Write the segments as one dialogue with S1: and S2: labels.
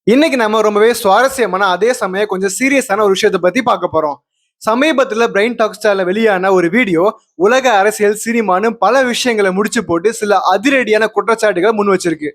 S1: இன்னைக்கு நம்ம ரொம்பவே சுவாரஸ்யமான அதே சமயம் கொஞ்சம் சீரியஸான ஒரு விஷயத்தை பத்தி பார்க்க போறோம். சமீபத்துல பிரெயின் டாக் ஸ்டார்ல வெளியான ஒரு வீடியோ உலக அரசியல், சினிமான்னு பல விஷயங்களை முடிச்சு போட்டு சில அதிரடியான குற்றச்சாட்டுகளை முன் வச்சிருக்கு.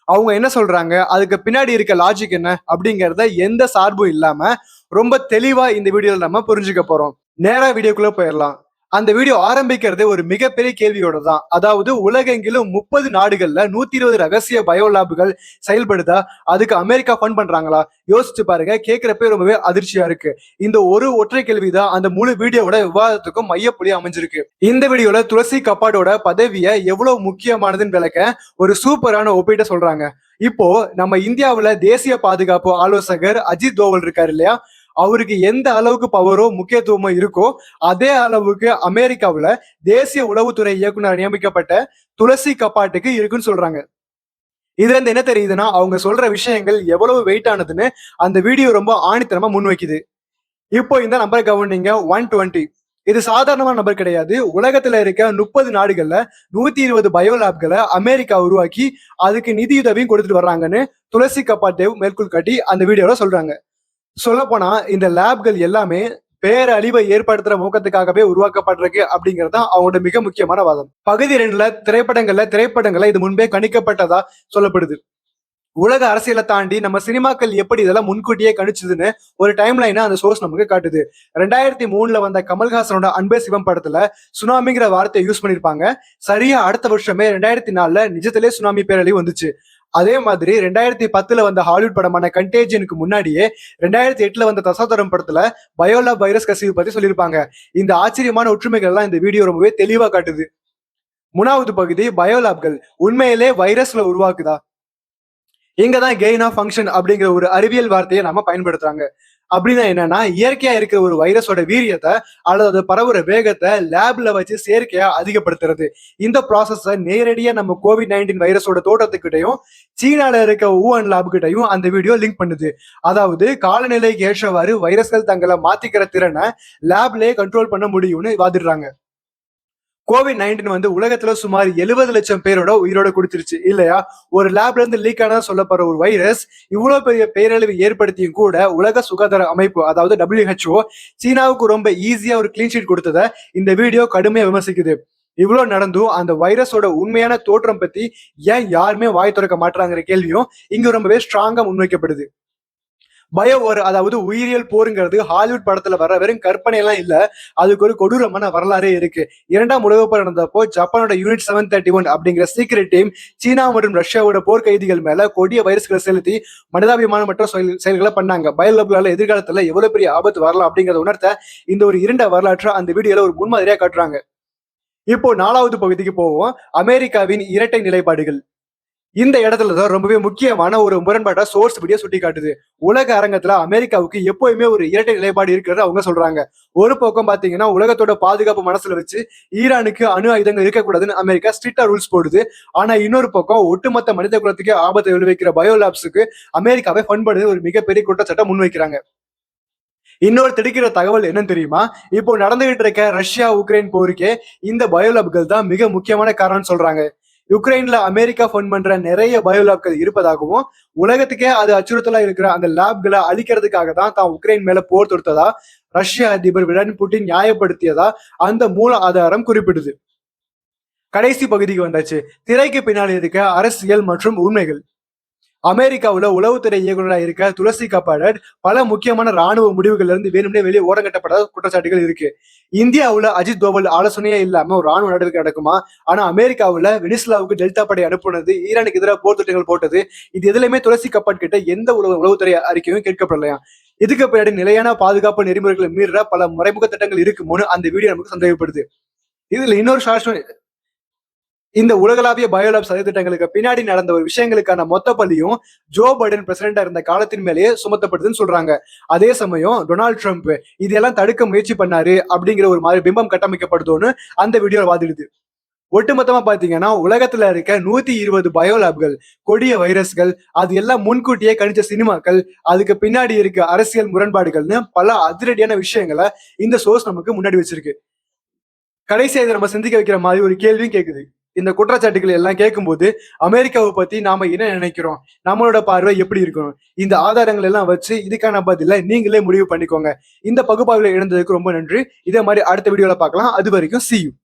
S1: அவங்க என்ன சொல்றாங்க, அதுக்கு பின்னாடி இருக்க லாஜிக் என்ன அப்படிங்கறத எந்த சார்பும் இல்லாம ரொம்ப தெளிவா இந்த வீடியோல நம்ம புரிஞ்சுக்க போறோம். நேரா வீடியோக்குள்ள போயிடலாம். அந்த வீடியோ ஆரம்பிக்கிறதே ஒரு மிகப்பெரிய கேள்வியோட தான். அதாவது உலகெங்கிலும் 30 நாடுகள்ல 120 ரகசிய பயோ லேப்கள் செயல்படுதா? அதுக்கு அமெரிக்கா ஃபண்ட் பண்றாங்களா? யோசிச்சு பாருங்க. கேட்கிறப்ப ரொம்பவே அதிர்ச்சியா இருக்கு. இந்த ஒரு ஒற்றை கேள்விதான் அந்த முழு வீடியோவோட விவாதத்துக்கும் மையப்புள்ளியா அமைஞ்சிருக்கு. இந்த வீடியோல துளசி கப்பாடோட பதவிய எவ்வளவு முக்கியமானதுன்னு விளக்க ஒரு சூப்பரான ஒப்பீட்டை சொல்றாங்க. இப்போ நம்ம இந்தியாவுல தேசிய பாதுகாப்பு ஆலோசகர் அஜித் தோவல் இருக்காரு இல்லையா? அவருக்கு எந்த அளவுக்கு பவரோ முக்கியத்துவமோ இருக்கோ அதே அளவுக்கு அமெரிக்காவுல தேசிய உளவுத்துறை இயக்குனர் நியமிக்கப்பட்ட துளசி கப்பாட்டுக்கு இருக்குன்னு சொல்றாங்க. இதுல இருந்து என்ன தெரியுதுன்னா, அவங்க சொல்ற விஷயங்கள் எவ்வளவு வெயிட் ஆனதுன்னு அந்த வீடியோ ரொம்ப ஆணித்தனமா முன்வைக்குது. இப்போ இந்த நம்பரை கவனிங்க, 120. இது சாதாரணமான நம்பர் கிடையாது. உலகத்துல இருக்க 30 நாடுகள்ல 120 பயோ லேப்களை அமெரிக்கா உருவாக்கி அதுக்கு நிதியுதவியும் கொடுத்துட்டு வர்றாங்கன்னு துளசி கப்பாட்டேவ் மேற்கோள் காட்டி அந்த வீடியோல சொல்றாங்க. சொல்லப்போனா இந்த லேப்கள் எல்லாமே பேரழிவை ஏற்படுத்துற நோக்கத்துக்காகவே உருவாக்கப்பட்டிருக்கு அப்படிங்கிறது தான் அவங்களோட மிக முக்கியமான வாதம். பகுதி 2ல திரைப்படங்களை இது முன்பே கணிக்கப்பட்டதா சொல்லப்படுது. உலக அரசியலை தாண்டி நம்ம சினிமாக்கள் எப்படி இதெல்லாம் முன்கூட்டியே கணிச்சதுன்னு ஒரு டைம் லைனை அந்த சோர்ஸ் நமக்கு காட்டுது. 2003ல வந்த கமல்ஹாசனோட அன்பே சிவம் படத்துல சுனாமிங்கிற வார்த்தையை யூஸ் பண்ணிருப்பாங்க. சரியா அடுத்த வருஷமே 2004ல நிஜத்திலே சுனாமி பேரழிவு வந்துச்சு. அதே மாதிரி 2010ல வந்த ஹாலிவுட் படமான கண்டேஜியனுக்கு முன்னாடியே 2008ல வந்த தசாவதாரம் படத்துல பயோலாப் வைரஸ் கசிவு பத்தி சொல்லியிருப்பாங்க. இந்த ஆச்சரியமான ஒற்றுமைகள் எல்லாம் இந்த வீடியோ ரொம்பவே தெளிவா காட்டுது. மூணாவது பகுதி, பயோலாப்கள் உண்மையிலே வைரஸ்ல உருவாக்குதா? இங்கதான் கெயின் ஆஃப் ஃபங்க்ஷன் அப்படிங்கிற ஒரு அறிவியல் வார்த்தையை நம்ம பயன்படுத்துறாங்க. அப்படின்னா என்னன்னா, இயற்கையா இருக்கிற ஒரு வைரஸோட வீரியத்தை அல்லது அது பரவுற வேகத்தை லேப்ல வச்சு செயற்கையா அதிகப்படுத்துறது. இந்த ப்ராசஸ நேரடியா நம்ம COVID-19 வைரஸோட தோட்டத்துக்கிட்டையும் சீனால இருக்க ஊஹான் லேப் கிட்டையும் அந்த வீடியோ லிங்க் பண்ணுது. அதாவது காலநிலைக்கு ஏற்றவாறு வைரஸ்கள் தங்களை மாத்திக்கிற திறனை லேப்லயே கண்ட்ரோல் பண்ண முடியும்னு வாதிடுறாங்க. COVID-19 உலகத்துல சுமார் 70 லட்சம் பேரோட உயிரோட கொடுத்துருச்சு இல்லையா? ஒரு லேப்ல இருந்து லீக் ஆனதா சொல்லப்படுற ஒரு வைரஸ் இவ்வளவு பெரிய பேரழிவு ஏற்படுத்தியும் கூட உலக சுகாதார அமைப்பு, அதாவது WHO, சீனாவுக்கு ரொம்ப ஈஸியா ஒரு கிளீன் ஷீட் கொடுத்ததை இந்த வீடியோ கடுமையா விமர்சிக்குது. இவ்வளவு நடந்தும் அந்த வைரஸோட உண்மையான தோற்றம் பத்தி ஏன் யாருமே வாய் திறக்க மாட்டாங்கிற கேள்வியும் இங்க ரொம்பவே ஸ்ட்ராங்கா முன்வைக்கப்படுது. அதாவது உயிரியல் போருங்கிறது ஹாலிவுட் படத்துல வர வெறும் கற்பனை எல்லாம் இல்ல. அதுக்கு ஒரு கொடூரமான வரலாறே இருக்கு. 2ஆம் உலகப் போர் நடந்தப்போ ஜப்பானோட யூனிட் 731 அப்படிங்கிற சீக்ரெட் டீம் சீனா மற்றும் ரஷ்யாவோட போர்க்கைதிகள் மேல கொடிய வைரஸ்களை செலுத்தி மனிதாபிமானமற்ற செயல்களை பண்ணாங்க. பயோலபிளால எதிர்காலத்துல எவ்வளவு பெரிய ஆபத்து வரலாம் அப்படிங்கறத உணர்த்த இந்த ஒரு இருண்ட வரலாற்றை அந்த வீடியோல ஒரு முன்மாதிரியா காட்டுறாங்க. இப்போ 4வது பகுதிக்கு போவோம். அமெரிக்காவின் இரட்டை நிலைப்பாடுகள். இந்த இடத்துல தான் ரொம்பவே முக்கியமான ஒரு முரண்பாட்டா சோர்ஸ் வீடியோ சுட்டி காட்டுது. உலக அரங்கத்துல அமெரிக்காவுக்கு எப்பவுமே ஒரு இரட்டை நிலைப்பாடு இருக்கிறது அவங்க சொல்றாங்க. ஒரு பக்கம் பாத்தீங்கன்னா, உலகத்தோட பாதுகாப்பு மனசுல வச்சு ஈரானுக்கு அணு ஆயுதங்கள் இருக்கக்கூடாதுன்னு அமெரிக்கா ஸ்ட்ரிக்டா ரூல்ஸ் போடுது. ஆனா இன்னொரு பக்கம் ஒட்டுமொத்த மனித குலத்துக்கு ஆபத்தை விளைவிக்கிற பயோலாப்ஸுக்கு அமெரிக்காவை ஃபண்ட் பண்ணுது ஒரு மிகப்பெரிய குற்றச்சாட்டை முன்வைக்கிறாங்க. இன்னொரு திடுக்கிற தகவல் என்னன்னு தெரியுமா? இப்போ நடந்துகிட்டு இருக்க ரஷ்யா உக்ரைன் போருக்கே இந்த பயோலாப்கள் தான் மிக முக்கியமான காரணம்னு சொல்றாங்க. யுக்ரைன்ல அமெரிக்கா ஃபண்ட் பண்ற நிறைய பயோலாப்கள் இருப்பதாகவும், உலகத்துக்கே அது அச்சுறுத்தலா இருக்கிற அந்த லேப்களை அழிக்கிறதுக்காக தான் உக்ரைன் மேல போர் தொடுத்ததா ரஷ்ய அதிபர் விளாடிமிர் புட்டின் நியாயப்படுத்தியதா அந்த மூல ஆதாரம் குறிப்பிடுது. கடைசி பகுதிக்கு வந்தாச்சு. திரைக்கு பின்னாடி இருக்க அரசியல் மற்றும் உண்மைகள். அமெரிக்காவுல உளவுத்துறை இயக்குநராக இருக்க துளசி கப்பாடட் பல முக்கியமான ராணுவ முடிவுகள்ல இருந்து வேணும்னே வெளியே ஓரங்கட்டப்பட்ட குற்றச்சாட்டுகள் இருக்கு. இந்தியாவுல அஜித் தோவல் ஆலோசனையே இல்லாம ஒரு ராணுவ நடவடிக்கை நடக்குமா? ஆனா அமெரிக்காவுல வெனிசுலாவுக்கு டெல்டா படை அனுப்புனது, ஈரானுக்கு எதிராக போர் திட்டங்கள் போட்டது, இது எதுலையுமே துளசி கப்பாட் கிட்ட எந்த உளவுத்துறை அறிக்கையும் கேட்கப்படலையா? இதுக்கு பின்னாடி நிலையான பாதுகாப்பு நெறிமுறைகளை மீற பல மறைமுக திட்டங்கள் இருக்குமோன்னு அந்த வீடியோ நமக்கு சந்தேகப்படுது. இதுல இன்னொரு இந்த உலகளாவிய பயோலாப் சதித்திட்டங்களுக்கு பின்னாடி நடந்த ஒரு விஷயங்களுக்கான மொத்த பள்ளியும் ஜோ பைடன் பிரசிடண்டா இருந்த காலத்தின் மேலேயே சுமத்தப்படுதுன்னு சொல்றாங்க. அதே சமயம் டொனால்ட் ட்ரம்ப் இதெல்லாம் தடுக்க முயற்சி பண்ணாரு அப்படிங்கிற ஒரு மாதிரி பிம்பம் கட்டமைக்கப்படுதோன்னு அந்த வீடியோ வாதிடுது. ஒட்டுமொத்தமா பாத்தீங்கன்னா, உலகத்துல இருக்க 120 பயோலாப்கள், கொடிய வைரஸ்கள், அது எல்லாம் முன்கூட்டியே கணிச்ச சினிமாக்கள், அதுக்கு பின்னாடி இருக்க அரசியல் முரண்பாடுகள்னு பல அதிரடியான விஷயங்களை இந்த சோர்ஸ் நமக்கு முன்னாடி வச்சிருக்கு. கடைசியா இதை நம்ம சிந்திக்க வைக்கிற மாதிரி ஒரு கேள்வியும் கேக்குது. இந்த குற்றச்சாட்டுகள் எல்லாம் கேட்கும்போது அமெரிக்காவை பத்தி நாம என்ன நினைக்கிறோம், நம்மளோட பார்வை எப்படி இருக்கணும், இந்த ஆதாரங்கள் எல்லாம் வச்சு இதுக்கான பதில நீங்களே முடிவு பண்ணிக்கோங்க. இந்த பகுப்பாய்வுல இணைந்ததுக்கு ரொம்ப நன்றி. இதே மாதிரி அடுத்த வீடியோல பார்க்கலாம். அது வரைக்கும் see you.